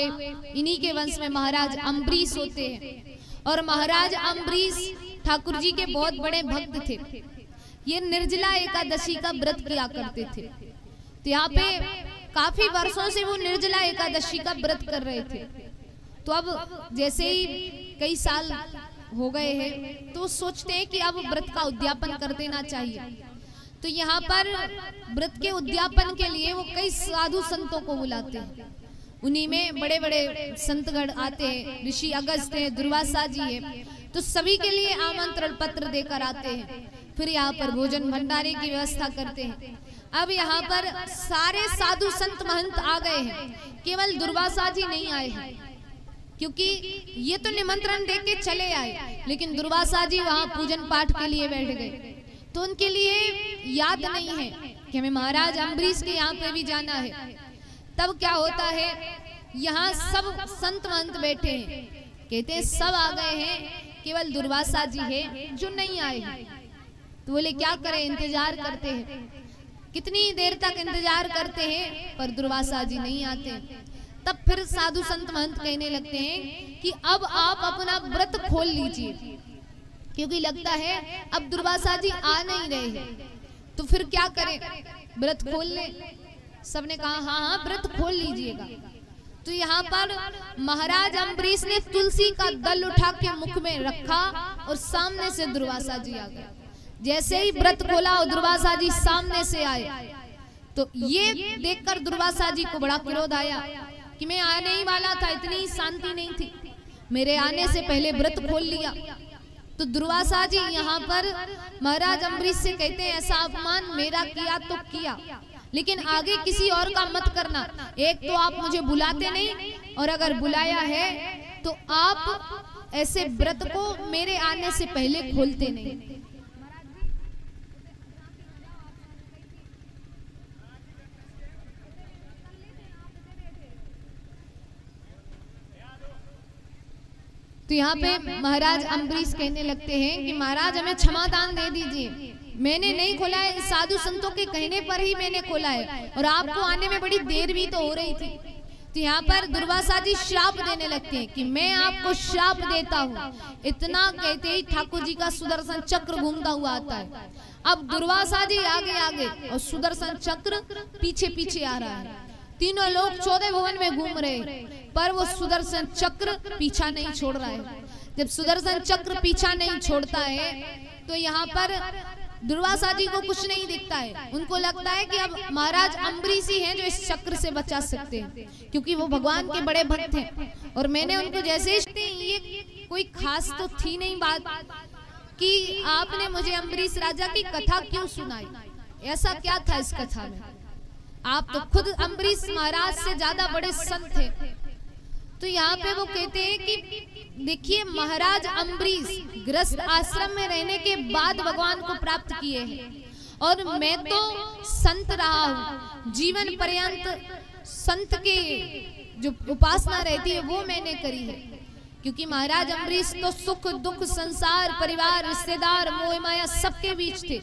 हुए, इन्हीं के वंश में महाराज अम्बरीश होते हैं। और महाराज अम्बरीश ठाकुर जी के बहुत बड़े भक्त थे। ये निर्जला एकादशी का व्रत किया करते थे। तो यहाँ पे काफी वर्षों से वो निर्जला एकादशी का व्रत कर रहे थे। तो अब जैसे ही कई साल हो गए हैं तो सोचते हैं कि अब व्रत का उद्यापन कर देना चाहिए। तो यहाँ पर व्रत के उद्यापन के लिए वो कई साधु संतों को बुलाते हैं। उन्हीं में बड़े बड़े संतगण आते हैं, ऋषि अगस्त्य है, दुर्वासा जी है, तो सभी के लिए आमंत्रण पत्र देकर आते हैं। फिर यहाँ पर भोजन भंडारे की व्यवस्था करते हैं। अब यहाँ पर सारे साधु संत महंत आ गए हैं, केवल दुर्वासा जी नहीं आए हैं, क्योंकि ये तो निमंत्रण देके चले आए, लेकिन दुर्वासा जी वहाँ पूजन पाठ के लिए बैठ गए। तो उनके लिए याद नहीं है कि हमें महाराज अम्बरीश के यहाँ पे भी जाना है। तब क्या होता है, यहाँ सब संत महंत बैठे हैं, कहते हैं सब आ गए हैं, केवल दुर्वासा जी है जो नहीं आए हैं। तो बोले क्या करें, इंतजार करते हैं। कितनी देर तक इंतजार करते हैं पर दुर्वासा जी नहीं आते। तब फिर साधु संत महंत कहने लगते हैं कि अब आप अपना व्रत खोल लीजिए, क्योंकि लगता है अब दुर्वासा जी आ नहीं रहे हैं। तो फिर क्या करें, व्रत खोल ले। सबने कहा हाँ हाँ व्रत खोल लीजिएगा। तो यहाँ पर महाराज अम्बरीश ने तुलसी का दल उठा के मुख में रखा और सामने से दुर्वासा जी आ गए। जैसे ही व्रत खोला और दुर्वासा जी सामने से आए, तो ये देखकर दुर्वासा जी को बड़ा क्रोध आया कि मैं आने ही वाला था, इतनी शांति नहीं थी, मेरे आने से पहले व्रत खोल लिया। तो दुर्वासा जी यहाँ पर महाराज अम्बरीश से कहते हैं ऐसा अपमान मेरा किया तो किया, लेकिन आगे किसी और का मत करना। एक तो आप मुझे बुलाते नहीं, और अगर बुलाया है तो आप ऐसे व्रत को मेरे आने से पहले खोलते नहीं। तो यहाँ पे महाराज अम्बरीश कहने लगते हैं कि महाराज हमें क्षमादान दे दीजिए, मैंने नहीं खोला है, साधु संतों के कहने पर ही मैंने खोला है, और आपको आने में बड़ी देर भी तो हो रही थी। तो यहाँ पर दुर्वासा जी श्राप देने लगते हैं कि मैं आपको श्राप देता हूँ। इतना कहते ही ठाकुर जी का सुदर्शन चक्र घूमता हुआ आता है। अब दुर्वासा जी आगे आगे और सुदर्शन चक्र पीछे पीछे आ रहा है। तीनों लोग 14 भुवन में घूम रहे, पर वो सुदर्शन चक्र पीछा नहीं छोड़ रहा है। जब सुदर्शन चक्र पीछा नहीं छोड़ता है तो यहाँ पर दुर्वासा जी को कुछ नहीं दिखता है। उनको लगता है कि अब महाराज अम्बरीश ही हैं जो इस चक्र से बचा सकते हैं, क्योंकि वो भगवान के बड़े भक्त हैं। और मैंने उनको जैसे ये कोई खास तो थी नहीं बात कि आपने मुझे अम्बरीश राजा की कथा क्यों सुनाई, ऐसा क्या था इस कथा में, आप तो खुद अम्बरीश महाराज से ज्यादा बड़े संत थे। तो यहाँ पे वो कहते हैं कि देखिए महाराज अम्बरीश गृहस्थ आश्रम में रहने के बाद भगवान को प्राप्त किए हैं, और मैं तो संत रहा हूँ, जीवन पर्यंत संत के जो उपासना रहती है वो मैंने करी है। क्योंकि महाराज अम्बरीश तो सुख दुख संसार परिवार रिश्तेदार मोह माया सबके बीच थे,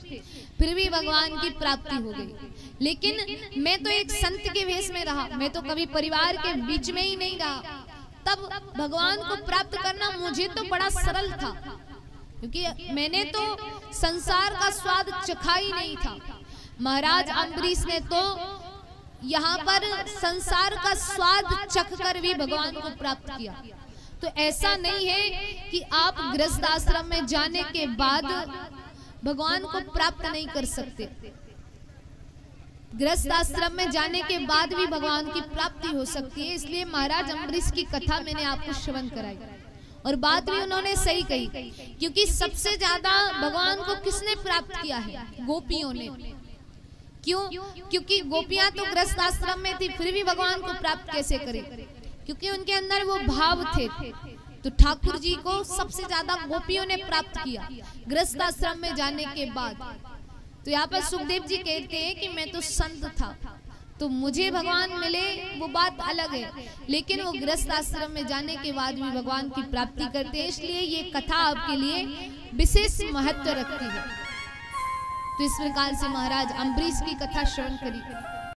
फिर भी भगवान की प्राप्ति हो गई। लेकिन मैं तो एक संत के वेश में रहा, मैं तो कभी परिवार के बीच में ही नहीं रहा। तब भगवान को प्राप्त करना मुझे तो बड़ा सरल था, क्योंकि मैंने तो संसार का स्वाद चखा ही नहीं था। महाराज अम्बरीश ने तो यहाँ पर संसार का स्वाद चख कर भी भगवान को प्राप्त किया। तो ऐसा नहीं है कि आप गृहस्थ आश्रम में जाने के बाद भगवान को प्राप्त नहीं कर सकते। गृहस्थ आश्रम में जाने के बाद भी भगवान की प्राप्ति हो सकती है। इसलिए महाराज अम्बरीश की कथा मैंने आपको श्रवण कराई, और बात भी उन्होंने सही कही, क्योंकि सबसे ज्यादा भगवान को किसने प्राप्त किया है, गोपियों ने। क्यों? क्योंकि गोपियां तो गृहस्थ आश्रम में थी, फिर भी भगवान को प्राप्त कैसे करे, क्योंकि उनके अंदर वो भाव थे। तो ठाकुर जी को सबसे ज्यादा गोपियों ने प्राप्त किया गृहस्थ आश्रम में जाने के बाद। तो यहाँ पर सुखदेव जी कहते हैं कि मैं तो संत था, तो मुझे भगवान मिले वो बात अलग है, लेकिन वो गृहस्थ आश्रम में जाने के बाद भी भगवान की प्राप्ति करते हैं। इसलिए ये कथा आपके लिए विशेष महत्व रखती है। तो इस प्रकार से महाराज अम्बरीश की कथा श्रवण करी।